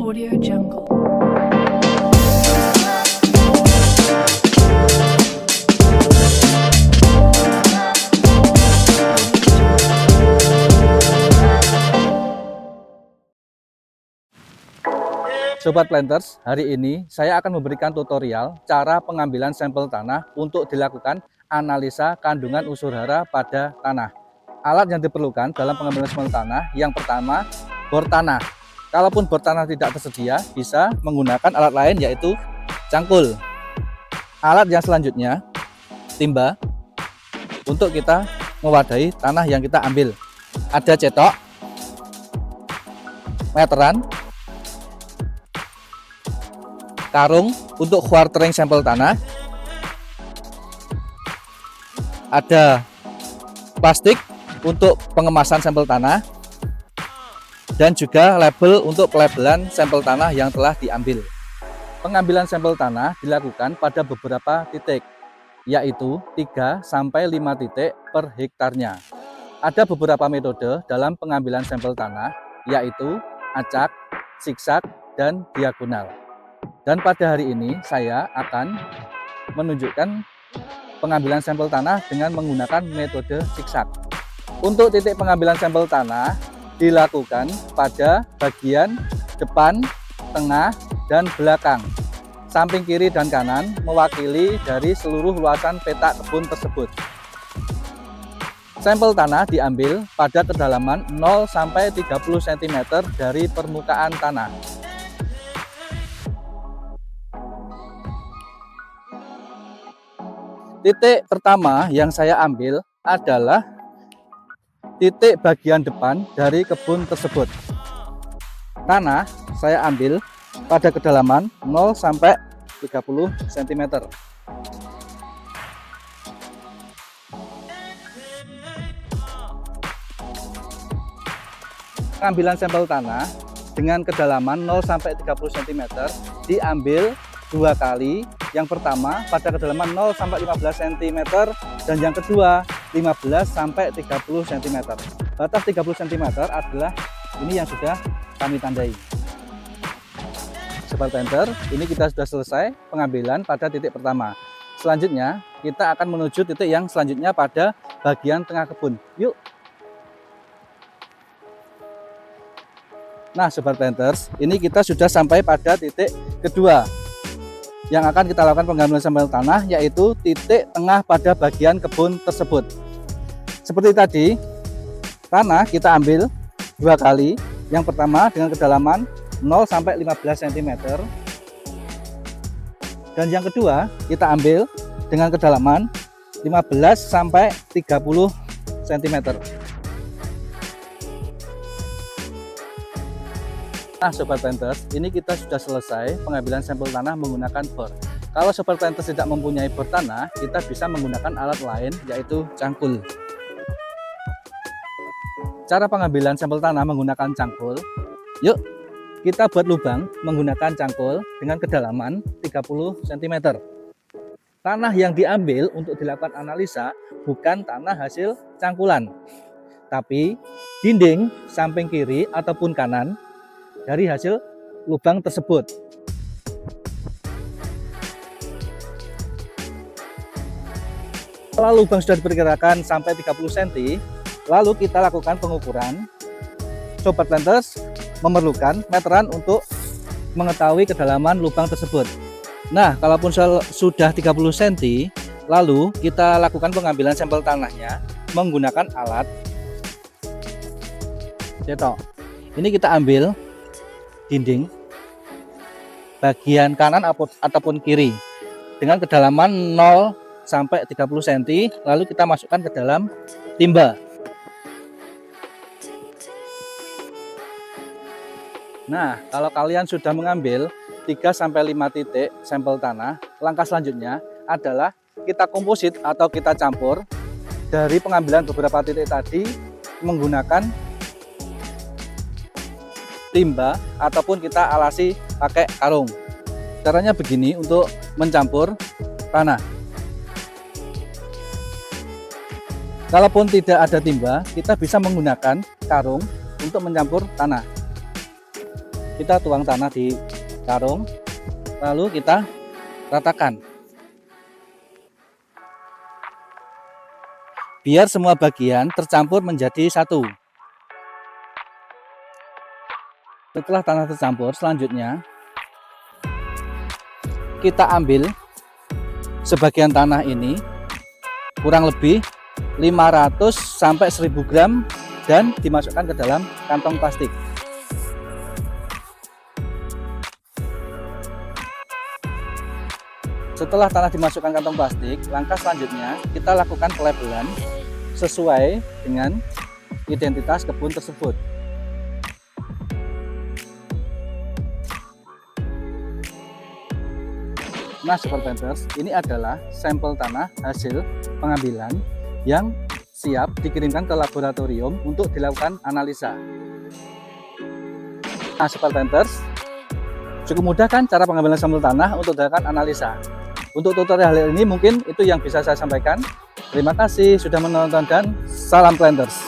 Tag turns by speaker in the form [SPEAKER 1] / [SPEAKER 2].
[SPEAKER 1] Audio Jungle.
[SPEAKER 2] Sobat Planters, hari ini saya akan memberikan tutorial cara pengambilan sampel tanah untuk dilakukan analisa kandungan unsur hara pada tanah. Alat yang diperlukan dalam pengambilan sampel tanah yang pertama, bor tanah. Kalaupun bor tanah tidak tersedia, bisa menggunakan alat lain yaitu cangkul. Alat yang selanjutnya, timba untuk kita mewadahi tanah yang kita ambil. Ada cetok, meteran, karung untuk quartering sampel tanah, ada plastik untuk pengemasan sampel tanah, dan juga label untuk pelabelan sampel tanah yang telah diambil. Pengambilan sampel tanah dilakukan pada beberapa titik, yaitu 3-5 titik per hektarnya. Ada beberapa metode dalam pengambilan sampel tanah, yaitu acak, zigzag, dan diagonal. Dan pada hari ini saya akan menunjukkan pengambilan sampel tanah dengan menggunakan metode zigzag. Untuk titik pengambilan sampel tanah dilakukan pada bagian depan, tengah, dan belakang. Samping kiri dan kanan mewakili dari seluruh luasan peta kebun tersebut. Sampel tanah diambil pada kedalaman 0-30 cm dari permukaan tanah. Titik pertama yang saya ambil adalah titik bagian depan dari kebun tersebut. Tanah saya ambil pada kedalaman 0-30 cm. Pengambilan sampel tanah dengan kedalaman 0-30 cm diambil dua kali. Yang pertama pada kedalaman 0-15 cm dan yang kedua 15-30 cm. Batas 30 cm adalah ini yang sudah kami tandai. Sobat Planter, ini kita sudah selesai pengambilan pada titik pertama. Selanjutnya kita akan menuju titik yang selanjutnya pada bagian tengah kebun. Yuk. Nah Sobat Planters, ini kita sudah sampai pada titik kedua yang akan kita lakukan pengambilan sampel tanah, yaitu titik tengah pada bagian kebun tersebut. Seperti tadi, tanah kita ambil dua kali. Yang pertama dengan kedalaman 0-15 cm, dan yang kedua kita ambil dengan kedalaman 15-30 cm. Nah Sobat Planters, ini kita sudah selesai pengambilan sampel tanah menggunakan bor. Kalau Sobat Planters tidak mempunyai bor tanah, kita bisa menggunakan alat lain yaitu cangkul. Cara pengambilan sampel tanah menggunakan cangkul, yuk kita buat lubang menggunakan cangkul dengan kedalaman 30 cm. Tanah yang diambil untuk dilakukan analisa bukan tanah hasil cangkulan, tapi dinding samping kiri ataupun kanan dari hasil lubang tersebut. Setelah lubang sudah diperkirakan sampai 30 cm, lalu kita lakukan pengukuran. Sobat Planters memerlukan meteran untuk mengetahui kedalaman lubang tersebut. Nah, kalaupun sudah 30 cm, lalu kita lakukan pengambilan sampel tanahnya menggunakan alat cetok. Ini kita ambil dinding bagian kanan ataupun kiri dengan kedalaman 0-30 cm, lalu kita masukkan ke dalam timba. Nah, kalau kalian sudah mengambil 3-5 titik sampel tanah, langkah selanjutnya adalah kita komposit atau kita campur dari pengambilan beberapa titik tadi menggunakan timba ataupun kita alasi pakai karung. Caranya begini untuk mencampur tanah. Kalaupun tidak ada timba, kita bisa menggunakan karung untuk mencampur tanah. kita tuang tanah di karung, lalu kita ratakan biar semua bagian tercampur menjadi satu. Setelah tanah tercampur, selanjutnya kita ambil sebagian tanah ini kurang lebih 500 sampai 1000 gram dan dimasukkan ke dalam kantong plastik. Setelah tanah dimasukkan kantong plastik, langkah selanjutnya kita lakukan pelabelan sesuai dengan identitas kebun tersebut. Nah, Sobat Planters, ini adalah sampel tanah hasil pengambilan yang siap dikirimkan ke laboratorium untuk dilakukan analisa. Nah, Sobat Planters, cukup mudah kan cara pengambilan sampel tanah untuk dilakukan analisa. Untuk tutorial ini mungkin itu yang bisa saya sampaikan. Terima kasih sudah menonton dan salam Planters.